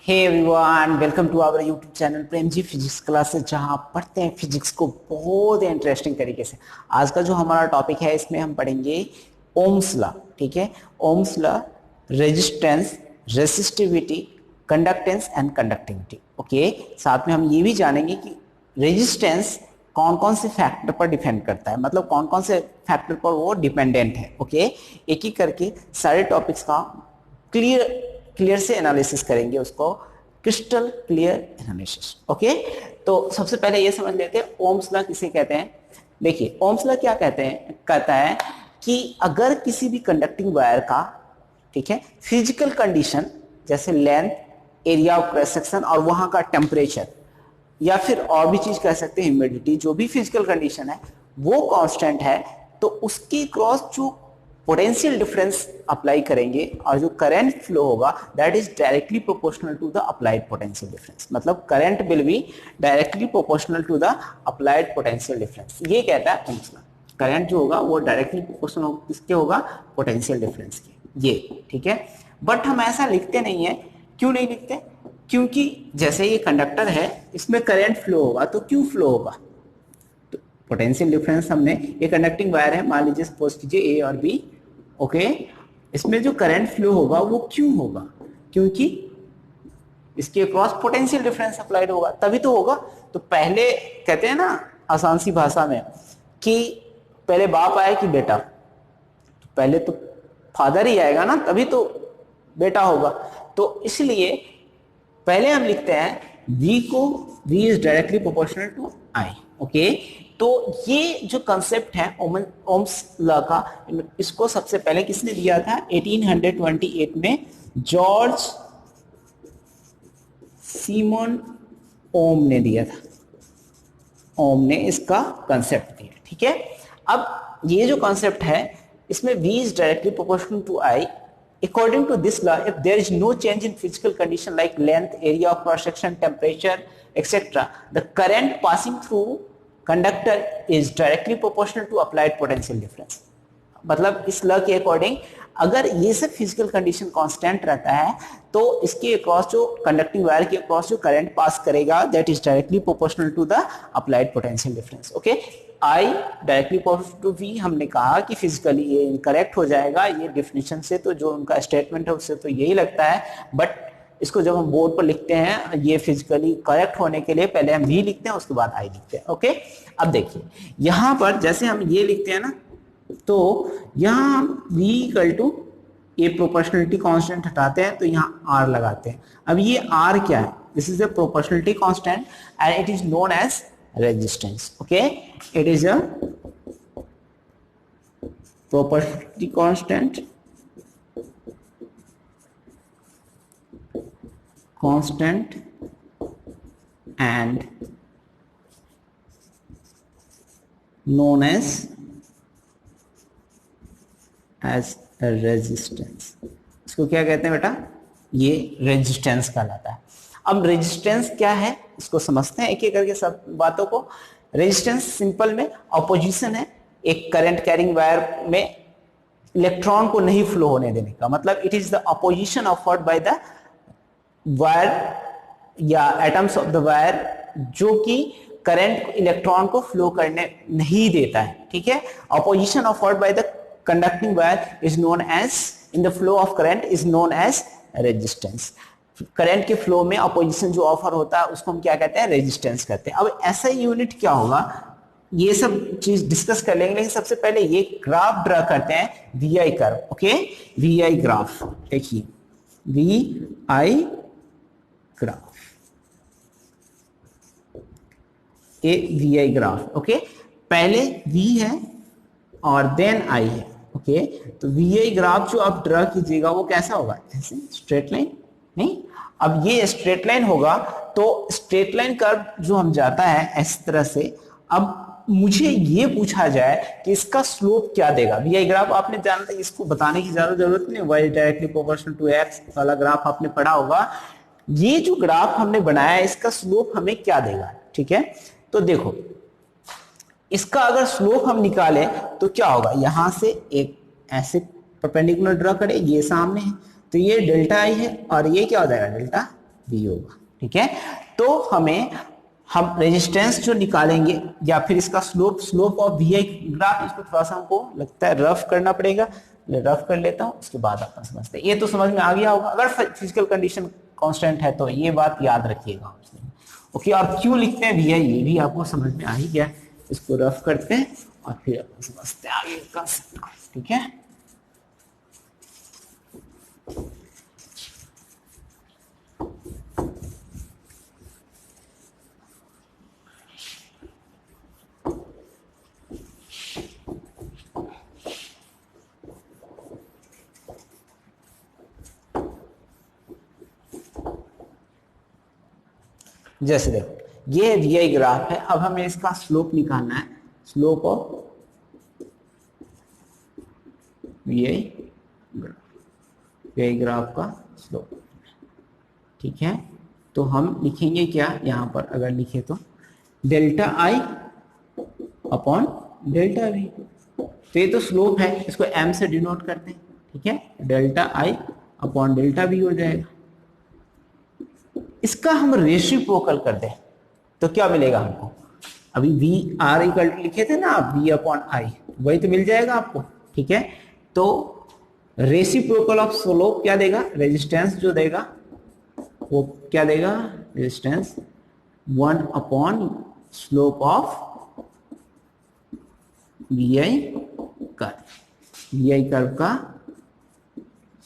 Hey everyone, welcome to our YouTube channel Prem ji physics classes, जहां आप पढ़ते हैं फिजिक्स को बहुत इंटरेस्टिंग तरीके से। आज का जो हमारा टॉपिक है इसमें हम पढ़ेंगे ओम्स लॉ। ठीक है, Ohm's law, resistance, resistivity, conductance and conductivity. Okay, साथ में हम ये भी जानेंगे कि रेजिस्टेंस कौन कौन से फैक्टर पर डिपेंड करता है, मतलब कौन कौन से फैक्टर पर वो डिपेंडेंट है। ओके, एक एक करके सारे टॉपिक्स का क्लियर से एनालिसिस करेंगे, उसको क्रिस्टल क्लियर एनालिसिस। ओके, तो सबसे पहले ये समझ लेते हैं ओम्स लॉ किसे कहते हैं। देखिए, ओम्स लॉ क्या कहता है कि अगर किसी भी कंडक्टिंग वायर का, ठीक है, फिजिकल कंडीशन जैसे length, area of cross section और वहां का टेम्परेचर, या फिर और भी चीज कह सकते हैं ह्यूमिडिटी, जो भी फिजिकल कंडीशन है वो कांस्टेंट है, तो उसके क्रॉस जो पोटेंशियल डिफरेंस अप्लाई करेंगे और जो करंट फ्लो होगा that is directly proportional to the applied potential difference. मतलब current will be directly proportional to the applied potential difference, ये कहता है ओम्स लॉ। करंट जो होगा वो डायरेक्टली प्रोपोर्शनल किसके होगा, पोटेंशियल डिफरेंस के। ये ठीक है, बट हम ऐसा लिखते नहीं है। क्यों नहीं लिखते? क्योंकि जैसे ये कंडक्टर है, इसमें करंट फ्लो होगा तो क्यों फ्लो होगा, तो पोटेंशियल डिफरेंस हमने, ये कंडक्टिंग वायर है, मान लीजिए सपोज कीजिए ए और बी। ओके, इसमें जो करंट फ्लो होगा वो क्यों होगा, क्योंकि इसके अक्रॉस पोटेंशियल डिफरेंस अप्लाइड होगा, तभी तो होगा। तो पहले कहते हैं ना आसान सी भाषा में कि पहले बाप आए कि बेटा, तो पहले तो फादर ही आएगा ना, तभी तो बेटा होगा। तो इसलिए पहले हम लिखते हैं v को, v is directly proportional to I। Okay, तो ये जो कंसेप्ट है ओम्स लॉ का, इसको सबसे पहले किसने दिया था? 1828 में जॉर्ज सिमोन ओम ने दिया था। ओम ने इसका कंसेप्ट दिया। ठीक है, अब ये जो कंसेप्ट है इसमें v is directly proportional to I. According to this law, if there is no change in physical condition like length, area of cross section, temperature, etc., the current passing through conductor is directly proportional to applied potential difference. मतलब इस law के according अगर ये सब physical condition constant रहता है तो इसके अक्रॉस जो कंडक्टिंग वायर के अक्रॉस जो करंट पास करेगा that is directly proportional to the applied potential difference. Okay, I directly proportional to V, हमने कहा कि फिजिकली ये इनकरेक्ट हो जाएगा, ये डेफिनेशन से तो जो उनका स्टेटमेंट है उससे तो यही लगता है, बट इसको जब हम बोर्ड पर लिखते हैं ये फिजिकली करेक्ट होने के लिए पहले हम वी लिखते हैं, उसके बाद आई लिखते हैं। ओके, अब देखिए यहां पर जैसे हम ये लिखते हैं ना, तो यहां हम v इक्वल टू ये प्रोपोर्शनलिटी कांस्टेंट हटाते हैं तो यहां r लगाते हैं। अब ये r क्या है? This is a proportionality constant and it is known as resistance. Okay, it is a proportionality constant and known as a resistance। इसको क्या कहते हैं बेटा? ये रेजिस्टेंस कहलाता है। अब रेजिस्टेंस क्या है इसको समझते हैं एक एक करके सब बातों को। रेजिस्टेंस सिंपल में ऑपोजिशन है एक करंट कैरिंग वायर में इलेक्ट्रॉन को नहीं फ्लो होने देने का, मतलब it is the opposition offered by the wire या एटम्स ऑफ द वायर जो कि करंट इलेक्ट्रॉन को फ्लो करने नहीं देता है। ठीक है, opposition offered by the conducting wire is known as, in the flow of current is known as resistance। Current के फ्लो में ऑपोजिशन जो ऑफर होता है उसको हम क्या कहते हैं? रेजिस्टेंस कहते हैं। अब ऐसा यूनिट क्या होगा ये सब चीज डिस्कस कर लेंगे, लेकिन सबसे पहले ये ग्राफ ड्रा करते हैं, V I curve. Okay, V I graph देखिए, V I graph, A V I graph. Okay, पहले वी है और देन आई है। ओके, तो वी आई ग्राफ जो आप ड्रा कीजिएगा वो कैसा होगा? ऐसे स्ट्रेट लाइन नहीं, अब ये स्ट्रेट लाइन होगा तो स्ट्रेट लाइन कर्व जो हम जाता है इस तरह से। अब मुझे ये पूछा जाए कि इसका स्लोप क्या देगा? वी आई ग्राफ आपने जाना था, इसको बताने की ज्यादा जरूरत नहीं, Y directly proportional to X वाला ग्राफ आपने पढ़ा होगा। ये जो ग्राफ हमने बनाया इसका स्लोप हमें क्या देगा? ठीक है, तो देखो इसका अगर स्लोप हम निकालें तो क्या होगा, यहां से एक ऐसे परपेंडिकुलर ड्रॉ करें, ये सामने है तो ये डेल्टा आई है और ये क्या हो जाएगा? डेल्टा V होगा। ठीक है, तो हम रेजिस्टेंस जो निकालेंगे या फिर इसका slope of V I graph, इसको थोड़ा सा हमको लगता है रफ करना पड़ेगा, रफ कर लेता हूं, उसके बाद अपन समझते हैं। ये तो समझ में आ गया होगा, अगर फिजिकल कंडीशन कांस्टेंट है तो ये बात याद रखिएगा। ओके, और क्यों लिखते हैं वी आई, ये भी आपको समझ में आ ही गया। इसको रफ करते हैं और फिर अपन समझते हैं आगे का। ठीक है, जैसे देखो ये वी आई ग्राफ है, अब हमें इसका स्लोप निकालना है, slope of V I graph का स्लोप। ठीक है, तो हम लिखेंगे क्या यहां पर, अगर लिखे तो delta I upon delta we. तो ये तो स्लोप है, इसको एम से डिनोट करते हैं। ठीक है, delta I upon delta we हो जाएगा। इसका हम रेसिप्रोकल कर दें तो क्या मिलेगा हमको, अभी वी आर इक्वल लिखे थे ना आप, वी अपॉन आई, वही तो मिल जाएगा आपको। ठीक है, तो रेसिप्रोकल ऑफ स्लोप क्या देगा, रेजिस्टेंस जो देगा वो क्या देगा, resistance 1 upon slope of V I curve. V I curve का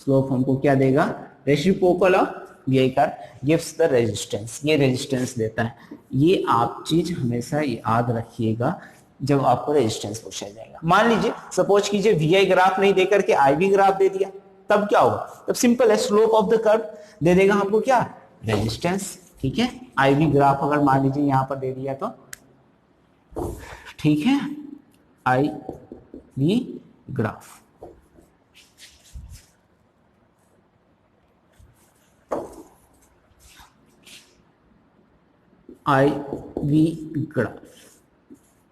स्लोप हमको क्या देगा, reciprocal of V I curve gives the resistance, ये रेजिस्टेंस देता है। ये आप चीज हमेशा याद रखिएगा जब आपको रेजिस्टेंस पूछा जाएगा। मान लीजिए सपोज कीजिए वी आई ग्राफ नहीं देकर के आई वी ग्राफ दे दिया, तब क्या होगा, तब सिंपल है, स्लोप ऑफ द कर्व दे देगा हमको क्या, रेजिस्टेंस। ठीक है, आई वी ग्राफ अगर मान लीजिए यहां पर दे दिया तो, ठीक है, I V graph, I V graph,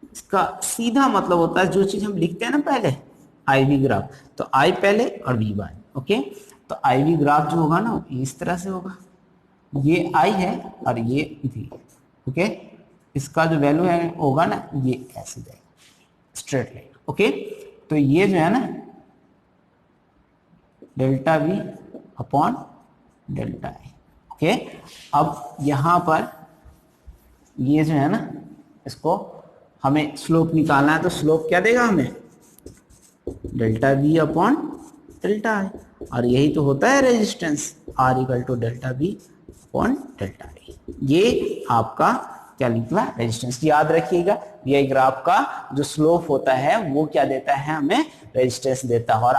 इसका सीधा मतलब होता है जो चीज हम लिखते हैं ना पहले, आई वी ग्राफ, तो आई पहले और वी बाद। ओके, तो आई वी ग्राफ जो होगा ना इस तरह से होगा, ये आई है और ये वी। ओके, इसका जो वैल्यू है होगा ना ये ऐसे जाएगा, स्ट्रेट लाइन। ओके, तो ये जो है ना delta V upon delta I. Okay, अब यहां पर ये जो है ना, इसको हमें स्लोप निकालना है, तो स्लोप क्या देगा हमें, delta V upon delta I, और यही तो होता है resistance, R equal to delta V upon delta I. ये आपका क्या निकला, रेजिस्टेंस। याद रखिएगा वी आई ग्राफ का जो स्लोप होता है वो क्या देता है, हमें रेजिस्टेंस देता है। और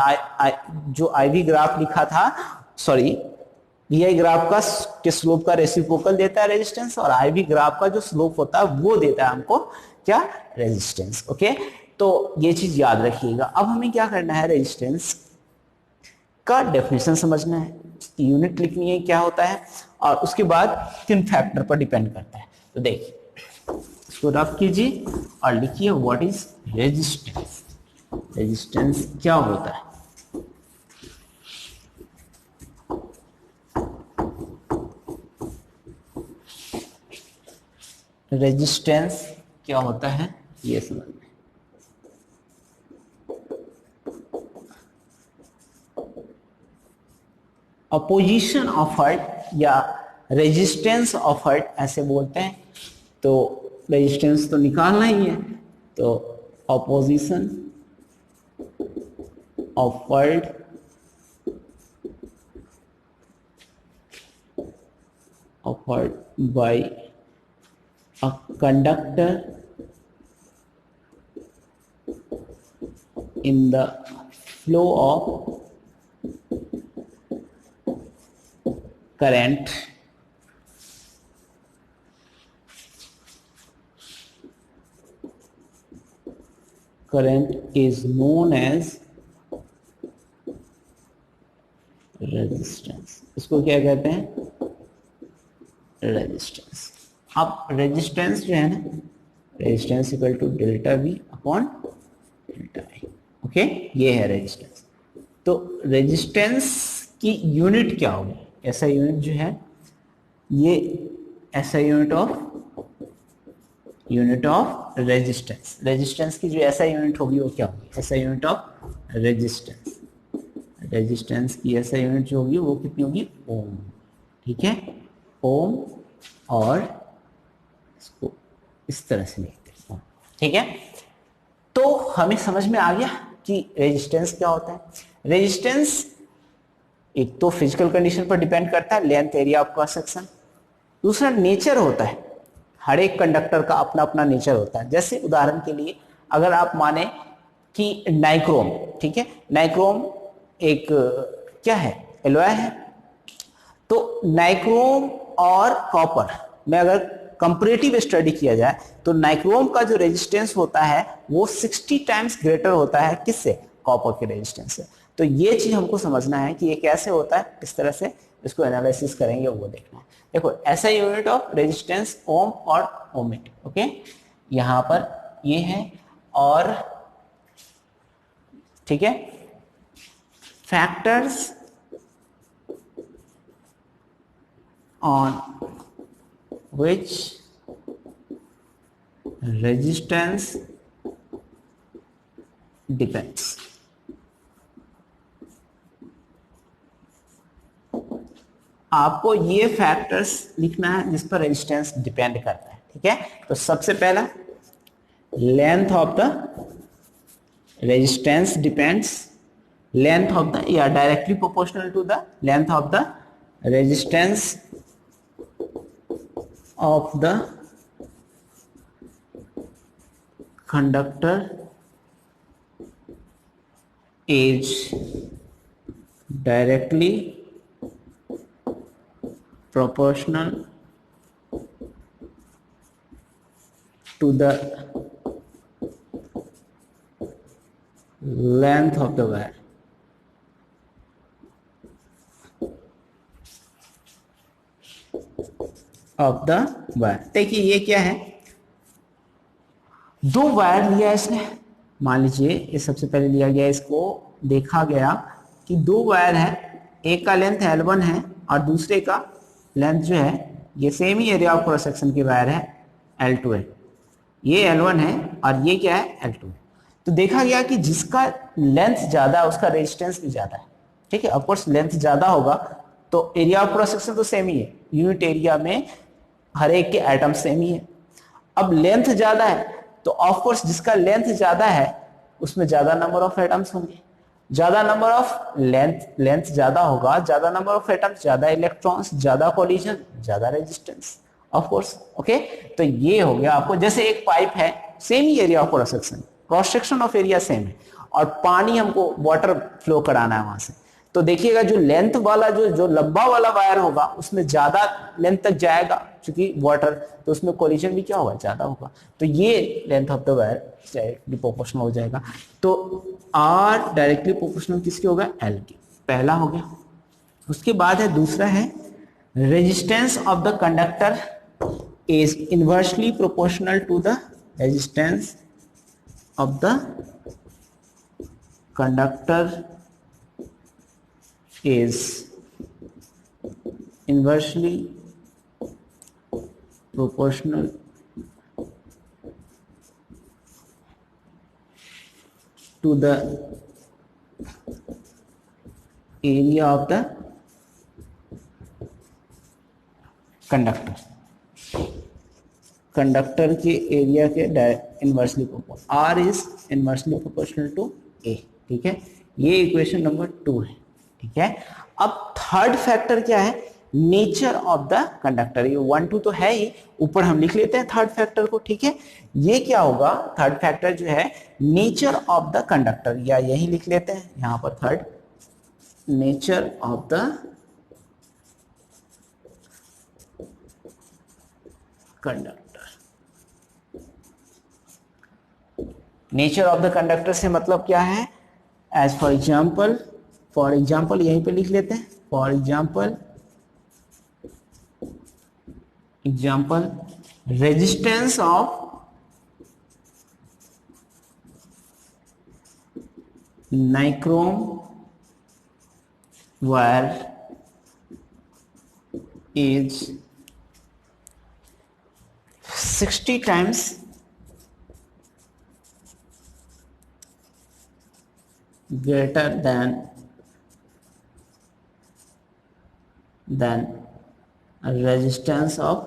जो आई वी ग्राफ लिखा था, सॉरी, वी आई ग्राफ का के स्लोप का रेसिप्रोकल देता है रेजिस्टेंस, और आई वी ग्राफ का जो स्लोप होता है वो देता है हमको क्या, रेजिस्टेंस। ओके, तो ये चीज याद रखिएगा। अब हमें क्या करना है, रेजिस्टेंस का डेफिनेशन समझना है, यूनिट लिखनी है क्या होता है, और उसके बाद किन फैक्टर पर डिपेंड करता है। तो देखिए इसको रफ कीजिए और लिखिए व्हाट इज रेजिस्टेंस। रेजिस्टेंस क्या होता है, रेजिस्टेंस क्या होता है ये समझना है। अपोजिशन ऑफर्ड या रेजिस्टेंस ऑफर्ड ऐसे बोलते हैं, तो रेजिस्टेंस तो निकालना ही है, तो opposition offered by a conductor in the flow of current is known as resistance। इसको क्या कहते हैं, रेजिस्टेंस। अब रेजिस्टेंस जो है ना, resistance equal to delta V upon delta I. Okay, ये है रेजिस्टेंस। तो रेजिस्टेंस की यूनिट क्या होगी, ऐसा यूनिट जो है ये ऐसा यूनिट ऑफ रेजिस्टेंस। रेजिस्टेंस की जो ऐसा यूनिट होगी वो क्या होगी, ऐसा यूनिट ऑफ रेजिस्टेंस। रेजिस्टेंस की ऐसा यूनिट जो होगी वो कितनी होगी, ओम। ठीक है, ओम, और इसको इस तरह से लिखते हैं। ठीक है, तो हमें समझ में आ गया कि रेजिस्टेंस क्या होता है। रेजिस्टेंस एक तो फिजिकल कंडीशन पर डिपेंड करता है, length, area of cross section. दूसरा नेचर होता है, हर एक कंडक्टर का अपना अपना नेचर होता है। जैसे उदाहरण के लिए अगर आप माने कि नाइक्रोम, ठीक है, नाइक्रोम एक क्या है, एलॉय है। तो नाइक्रोम और कॉपर में अगर कंपैरेटिव स्टडी किया जाए तो नाइक्रोम का जो रेजिस्टेंस होता है वो 60 टाइम्स ग्रेटर होता है किससे, कॉपर के रेजिस्टेंस से। तो ये चीज हमको समझना है कि ये कैसे होता है, किस तरह से इसको एनालिसिस करेंगे वो देखना है। देखो ऐसा यूनिट ऑफ रेजिस्टेंस ओम और ओमिट। ओके, यहां पर ये है, और ठीक है, factors on which resistance depends। आपको ये फैक्टर्स लिखना है जिस पर रेजिस्टेंस डिपेंड करता है। ठीक है, तो सबसे पहला length of the resistance depends, length of the या directly proportional to the length of the resistance of the conductor is directly proportional to the length of the wire। Of the wire. देखिए ये क्या है, दो wire लिया इसने, मान लीजिए ये सबसे पहले लिया गया, इसको देखा गया कि दो वायर है, एक का लेंथ L1 है और दूसरे का लेंथ जो है, ये same he area of cross section की वायर है, L2 है। ये L1 है और ये क्या है, L2 है। तो देखा गया कि जिसका लेंथ ज्यादा है उसका रेजिस्टेंस भी ज्यादा है। ठीक है, ऑफकोर्स लेंथ ज्यादा होगा तो एरिया ऑफ क्रॉस सेक्शन तो सेम ही है, यूनिट एरिया में हर एक के एटम सेम ही है। अब लेंथ ज्यादा है तो ऑफ कोर्स जिसका लेंथ ज्यादा है उसमें ज्यादा नंबर ऑफ एटम्स होंगे, ज्यादा नंबर ऑफ लेंथ ज्यादा होगा, ज्यादा नंबर ऑफ एटम्स, ज्यादा इलेक्ट्रॉन्स, ज्यादा कोलिजन, ज्यादा रेजिस्टेंस ऑफ कोर्स। ओके, तो ये हो गया आपको, जैसे एक पाइप है, same he area of cross section of area same है, और पानी हमको वाटर फ्लो कराना है वहां से। तो देखिएगा जो लेंथ वाला जो लंबा वाला वायर होगा उसमें ज्यादा लेंथ तक जाएगा क्योंकि वाटर, तो उसमें कोलिजन भी क्या होगा, ज्यादा होगा। तो ये length of the wire directly proportional हो जाएगा। तो आर डायरेक्टली प्रोपोर्शनल किसके होगा, एल के, पहला हो गया। उसके बाद है दूसरा है resistance of the conductor is inversely proportional to the resistance of the conductor is inversely proportional to the area of the conductor। Conductor के एरिया के inversely proportional, R is inversely proportional to A. ठीक है, ये equation number 2 है। ठीक है, अब third factor क्या है, नेचर ऑफ द कंडक्टर। ये 1 2 तो है ही, ऊपर हम लिख लेते हैं थर्ड फैक्टर को। ठीक है, ये क्या होगा, थर्ड फैक्टर जो है नेचर ऑफ द कंडक्टर, या यही लिख लेते हैं यहां पर third, nature of the conductor. Nature of the conductor से मतलब क्या है, एज फॉर एग्जाम्पल यहीं पे लिख लेते हैं, for example resistance of nichrome wire is 60 times greater than resistance of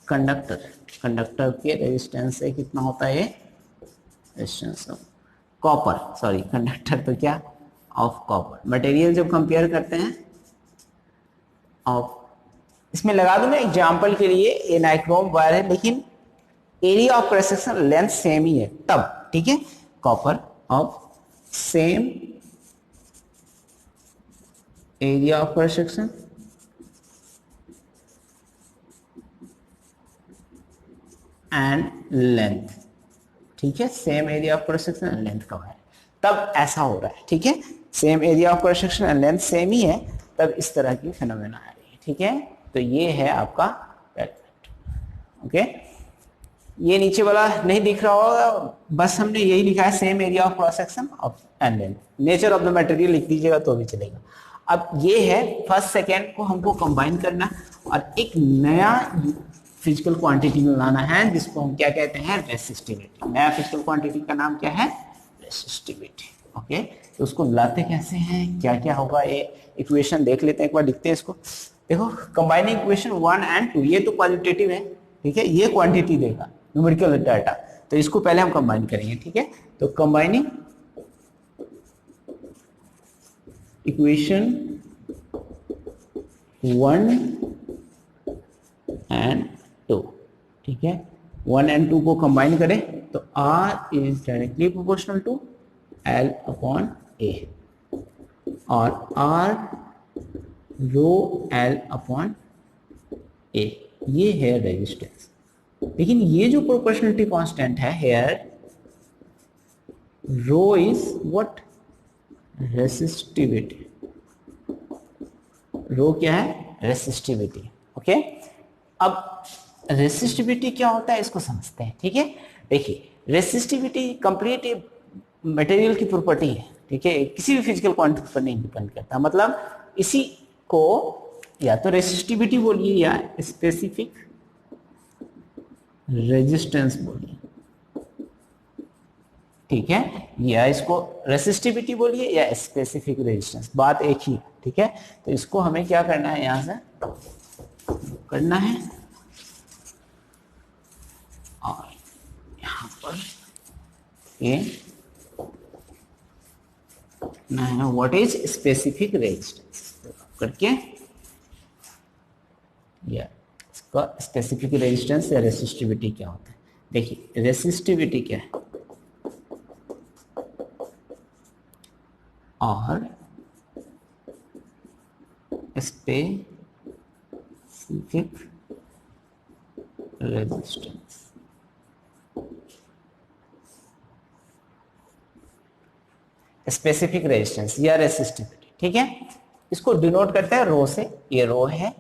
conductor के रेजिस्टेंस से कितना होता है, resistance of copper, sorry conductor तो क्या, ऑफ कॉपर। मटेरियल जब कंपेयर करते हैं ऑफ, इसमें लगा दूं मैं एग्जांपल के लिए, ये नाइक्रोम वायर है लेकिन area of cross section length same ही है तब, ठीक है, copper of same area of cross section and length, ठीक है, same area of cross section and length का है, तब ऐसा हो रहा है, ठीक है, same area of cross section and length same ही है तब इस तरह की फिनोमेना आ रही है, ठीक है। तो ये है आपका ओके। ये नीचे वाला नहीं दिख रहा होगा, बस हमने यही लिखा है same area of cross section of and length, nature of the material लिख दीजिएगा तो भी चलेगा। अब ये है फर्स्ट सेकेंड को हमको कंबाइन करना और एक नया फिजिकल क्वांटिटी में लाना है जिसको हम क्या कहते हैं, रेसिस्टिविटी। नया फिजिकल क्वांटिटी का नाम क्या है, रेसिस्टिविटी। ओके, तो उसको लाते कैसे हैं, क्या क्या होगा, ये इक्वेशन देख लेते हैं, एक बार लिखते हैं इसको। देखो कंबाइनिंग इक्वेशन 1 and 2, ये तो क्वालिटेटिव है, ठीक है, ये क्वांटिटी देगा न्यूमेरिकल डाटा, तो इसको पहले हम कंबाइन करेंगे, ठीक है। तो कंबाइनिंग इक्वेशन 1 and 2, ठीक है, 1 and 2 को कंबाइन करें तो R is directly proportional to L upon A और R rho L upon A, ये है रेजिस्टेंस। लेकिन ये जो प्रोपोर्शनलिटी कांस्टेंट है here, rho is what, resistivity. Rho क्या है, रेसिस्टिविटी। ओके, अब रेसिस्टिविटी क्या होता है इसको समझते हैं, ठीक है। देखिए रेसिस्टिविटी कंप्लीट मटेरियल की प्रॉपर्टी है, ठीक है, किसी भी फिजिकल क्वांटिटी पर नहीं डिपेंड करता। मतलब इसी को या तो रेसिस्टिविटी बोलिए या स्पेसिफिक रेजिस्टेंस बोलिए, ठीक है, या इसको रेसिस्टिविटी बोलिए या स्पेसिफिक रेजिस्टेंस, बात एक ही, ठीक है। तो इसको हमें क्या करना है, यहां से करना है और यहां पर ये ना है व्हाट इज स्पेसिफिक रेजिस्टेंस करके, या इसका स्पेसिफिक रेजिस्टेंस या रेसिस्टिविटी क्या होता है। देखिए रेसिस्टिविटी क्या है, और स्पेसिफिक रेजिस्टेंस, स्पेसिफिक रेजिस्टेंस या रेसिस्टिविटी, ठीक है। इसको डिनोट करते हैं रो से, ये रो है।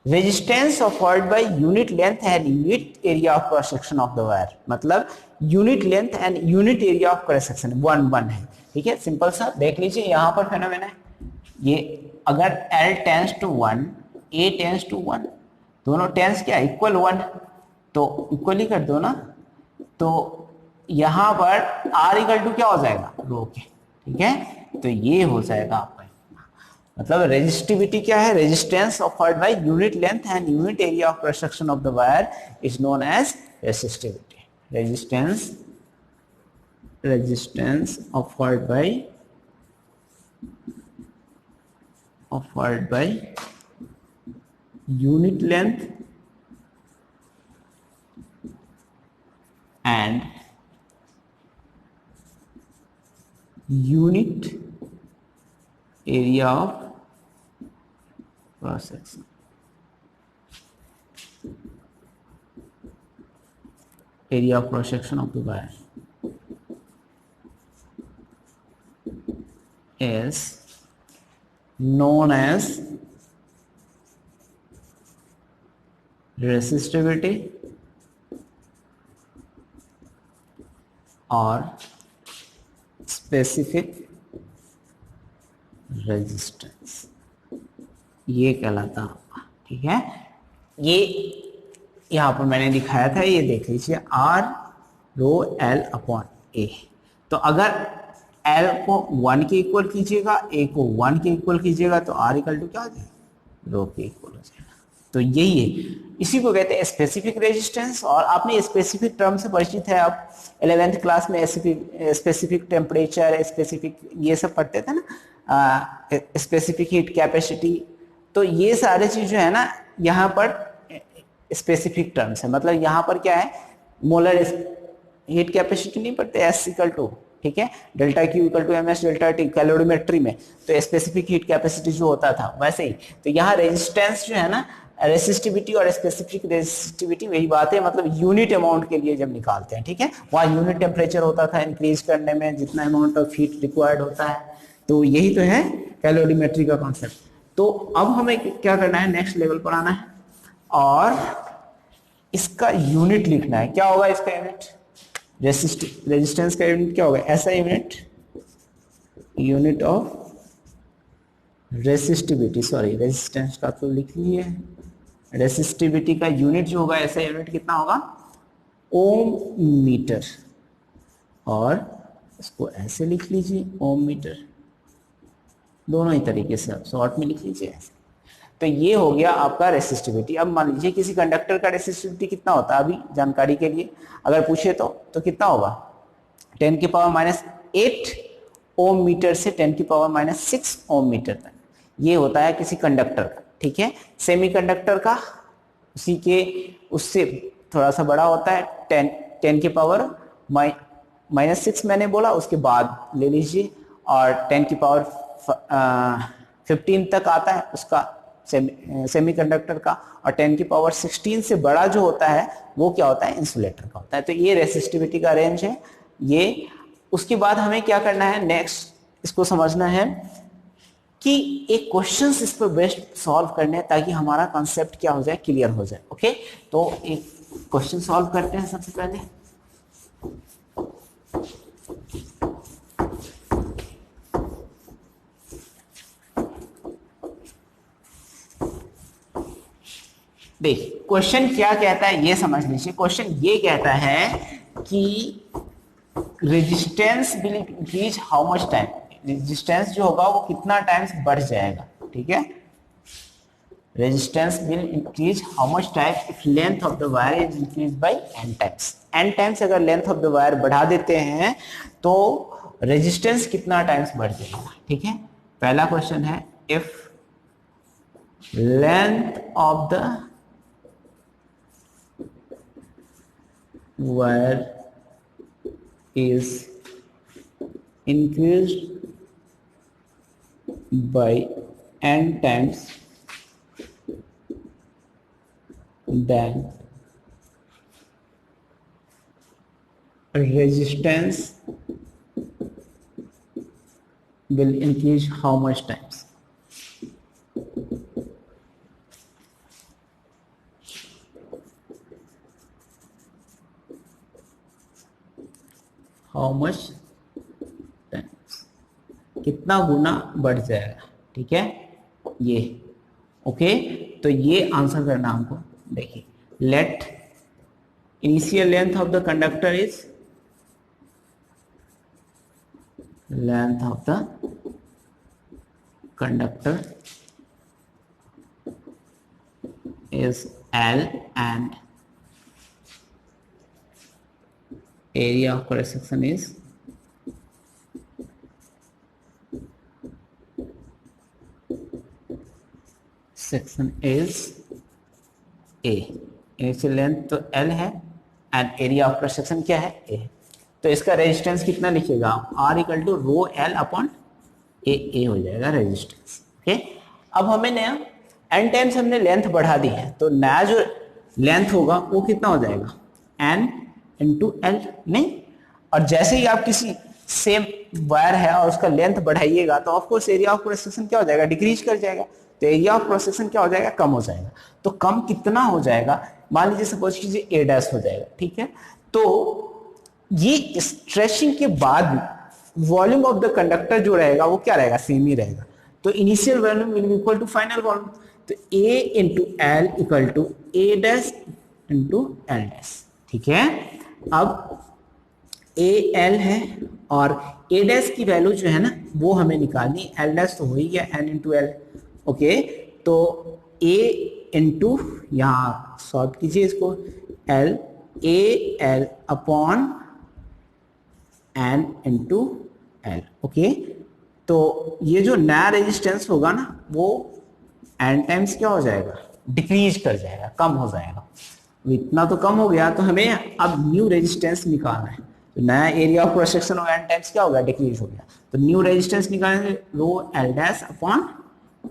Resistance offered by unit length and unit area of cross section of the wire, मतलब unit length and unit area of cross section 1 है, ठीक है। सिंपल सा देख लीजिए, यहां पर फेनोमेना है, ये अगर L tends to 1, A tends to 1, दोनों टेंस क्या इक्वल 1, तो इक्वल ही कर दो ना, तो यहां पर R इक्वल टू क्या हो जाएगा, रो के, ठीक है। तो ये हो जाएगा आपका, मतलब रेजिस्टिविटी क्या है, resistance offered by unit length and unit area of cross section of the wire is known as resistivity. Resistance offered by unit length and unit area of cross section, area of cross section of the wire is known as resistivity और specific resistance, ये कहलाता है आपका, ठीक है। ये यहाँ पर मैंने दिखाया था, ये देख लीजिए R rho L upon A। तो अगर L को 1 के इक्वल कीजिएगा, A को 1 के इक्वल कीजिएगा, तो R इक्वल टू क्या हो जाएगा, रो के इक्वल हो जाएगा। तो यही है, इसी को कहते हैं स्पेसिफिक रेजिस्टेंस। और आपने स्पेसिफिक टर्म से परिचित है, आप 11th क्लास में स्पेसिफिक टेम्परेचर, स्पेसिफिक ये सब पढ़ते थे ना, स्पेसिफिक हीट कैपेसिटी। तो ये सारे चीज जो है ना यहाँ पर स्पेसिफिक टर्म्स है। मतलब यहाँ पर क्या है, मोलर हीट कैपेसिटी नहीं पढ़ते, एस इक्वल टू, ठीक है, delta Q equal to M S delta T calorimetry में। तो स्पेसिफिक हीट कैपेसिटी जो होता था वैसे ही तो यहाँ रेजिस्टेंस जो है ना, रेसिस्टिविटी और स्पेसिफिक रेसिस्टिविटी वही बात है, मतलब यूनिट अमाउंट के लिए जब निकालते हैं, ठीक है। वहाँ यूनिट टेम्परेचर होता था इंक्रीज करने में, जितना अमाउंट ऑफ हीट रिक्वायर्ड होता है। तो यही तो है कैलोरीमेट्री का कॉन्सेप्ट। तो अब हमें क्या करना है, नेक्स्ट लेवल पर आना है और इसका यूनिट लिखना है। क्या होगा इसका यूनिट, रेजिस्टेंस का यूनिट क्या होगा, ऐसा unit, unit of resistivity, sorry resistance का तो लिख लिए, रेसिस्टिविटी का यूनिट जो होगा, ऐसा यूनिट कितना होगा, ओम मीटर। और इसको ऐसे लिख लीजिए, ओम मीटर, दोनों ही तरीके से आप शॉर्ट में लिख लीजिए ऐसे। तो ये हो गया आपका रेसिस्टिविटी। अब मान लीजिए किसी कंडक्टर का रेसिस्टिविटी कितना होता है, अभी जानकारी के लिए अगर पूछे तो कितना होगा, 10 की पावर -8 ओम मीटर से 10 की पावर -6 ओम मीटर तक ये होता है किसी कंडक्टर का, ठीक है। सेमीकंडक्टर का उसी के उससे थोड़ा सा बड़ा होता है, 10 की पावर -6 मैंने बोला, उसके बाद ले लीजिए, और 10 की पावर 15 तक आता है उसका सेमीकंडक्टर का, और 10 की पावर 16 से बड़ा जो होता है वो क्या होता है, इंसुलेटर का होता है। तो ये रेसिस्टिविटी का रेंज है ये। उसके बाद हमें क्या करना है, नेक्स्ट इसको समझना है कि एक क्वेश्चंस इस पर बेस्ट सॉल्व करने हैं ताकि हमारा कॉन्सेप्ट क्या हो जाए, क्लियर हो जाए। ओके, तो एक क्वेश्चन सॉल्व करते हैं सबसे पहले। देखिए क्वेश्चन क्या कहता है ये समझ लीजिए। क्वेश्चन ये कहता है कि resistance will increase how much time, resistance जो होगा वो कितना टाइम्स बढ़ जाएगा, ठीक है। Resistance will increase how much time if length of the wire is increase by n times. n times अगर लेंथ ऑफ द वायर बढ़ा देते हैं तो रेजिस्टेंस कितना टाइम्स बढ़ जाएगा, ठीक है। पहला क्वेश्चन है, if length of the wire is increased by n times, then resistance will increase how much times? How much times, कितना गुना बढ़ जाएगा, ठीक है ये। ओके, तो ये आंसर करना हमको। देखिए, let initial length of the conductor is, length of the conductor is L and area of cross section is A। Initial length तो L है and area of cross section क्या है, A। तो इसका रेजिस्टेंस कितना लिखिएगा आप, R equal to rho L upon A हो जाएगा रेजिस्टेंस। ओके, अब हमें नया n टाइम्स हमने लेंथ बढ़ा दी है, तो नया जो लेंथ होगा वो कितना हो जाएगा, n इंटू L, नहीं। और जैसे ही आप किसी सेम वायर है और उसका लेंथ बढ़ाइएगा तो of course area of cross section क्या हो जाएगा, डिक्रीज कर जाएगा। तो एरिया ऑफ क्रॉस सेक्शन क्या हो जाएगा, कम हो जाएगा। तो कम कितना हो जाएगा, मान लीजिए सपोज कीजिए a डैश हो जाएगा, ठीक है। तो ये स्ट्रेचिंग के बाद वॉल्यूम ऑफ द कंडक्टर जो रहेगा वो क्या रहेगा, सेम ही रहेगा। तो initial volume will be equal to final volume. तो A into L equal to A dash into L dash, ठीक है। अब ए एल है और ए डैश की वैल्यू जो है ना वो हमें निकालनी, एल डैश तो हो ही गया एन इंटू एल, ओके। तो ए इंटू, यहाँ सॉल्व कीजिए इसको, L A L upon N into L, okay. तो ये जो नया रेजिस्टेंस होगा ना वो एन टाइम्स क्या हो जाएगा, डिक्रीज कर जाएगा, कम हो जाएगा। इतना तो कम हो गया, तो हमें अब न्यू रेजिस्टेंस निकालना है। तो नया area of cross section of N times क्या हो गया, डिक्रीज हो गया। तो न्यू रेजिस्टेंस निकालेंगे रो एल डैश अपॉन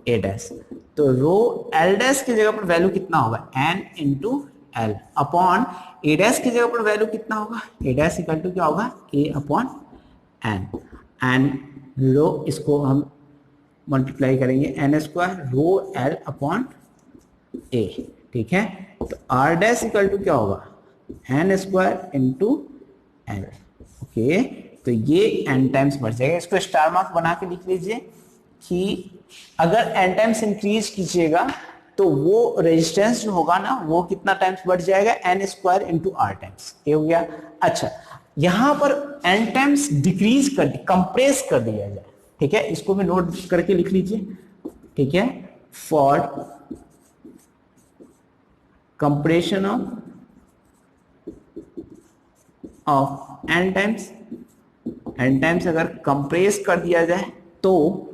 ए डैश। तो रो एल डैश की जगह पर वैल्यू कितना होगा, एन इंटू एल अपॉन ए डैश की जगह पर वैल्यू कितना होगा, ए डैश इक्वल टू क्या होगा, A upon N. N rho इसको हम मल्टीप्लाई करेंगे N square rho L upon A, ठीक है। तो आर डैश इक्वल टू क्या होगा, N square into L, okay. तो ये एन टाइम्स बढ़ जाएगा। इसको स्टार मार्क बना के लिख लीजिए कि अगर एन टाइम्स इंक्रीज कीजिएगा तो वो रेजिस्टेंस जो होगा ना वो कितना टाइम्स बढ़ जाएगा, N square into R times, ये हो गया। अच्छा, यहां पर एन टाइम्स डिक्रीज कर दी, कंप्रेस कर दिया जाए, ठीक है। इसको भी नोट करके लिख लीजिए, ठीक है। For compression of N times अगर कंप्रेस कर दिया जाए तो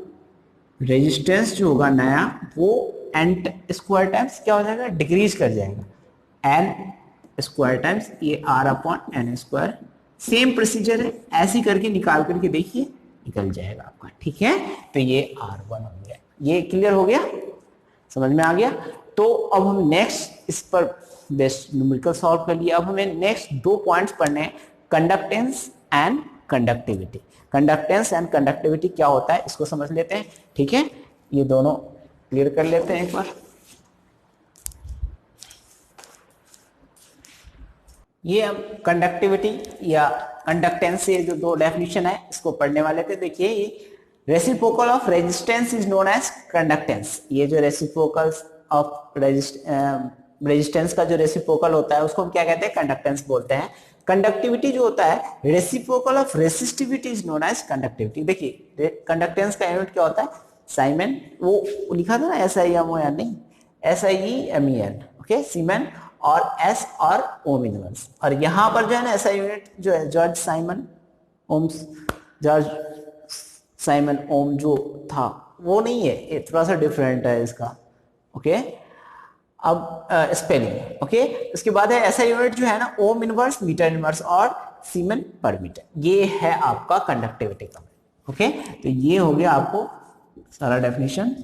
रेजिस्टेंस जो होगा नया वो एन स्क्वायर टाइम्स क्या हो जाएगा, डिक्रीज कर जाएगा, एन स्क्वायर टाइम्स ये R upon N square. Same procedure है, ऐसे करके निकाल करके देखिए निकल जाएगा आपका, ठीक है। तो ये R1 हो गया, ये क्लियर हो गया, समझ में आ गया। तो अब हम नेक्स्ट इस पर बेस्ट न्यूमेरिकल सॉल्व कर लिया। अब हमें नेक्स्ट 2 पॉइंट्स पढ़ने हैं, conductance and conductivity. Conductance and conductivity क्या होता है इसको समझ लेते हैं, ठीक है। ये दोनों क्लियर कर लेते हैं एक बार। ये हम कंडक्टिविटी या कंडक्टेंस से जो 2 डेफिनेशन है इसको पढ़ने वाले थे। देखिए, ये reciprocal of resistance is known as conductance. ये जो रेसिप्रोकल ऑफ रेजिस्टेंस का जो रेसिप्रोकल होता है उसको हम क्या कहते हैं, कंडक्टेंस बोलते हैं। कंडक्टिविटी जो होता है, reciprocal of resistivity is known as conductivity. देखिए, कंडक्टेंस का यूनिट क्या होता है, साइमन, वो लिखा था ना SIMON, नहीं SIEMEN, ओके, सीमेन और S और ओम इनवर्स। और यहाँ पर जो है ना ऐसा यूनिट जो है जॉर्ज साइमन ओम जो था वो नहीं है, ये थोड़ा सा डिफरेंट है इसका, ओके। अब स्पेलिंग, ओके। इसके बाद है ऐसा यूनिट जो है ना ओम इनवर्स, मीटर इनवर्स और सीमेन पर मीटर। ये है आपका कंडक्टिविटी का, ओके। तो ये हो गया आपको सारा डेफिनेशन।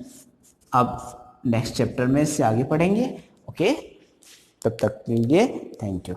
अब नेक्स्ट चैप्टर में इससे आगे पढ़ेंगे, ओके। तब तक के लिए थैंक यू।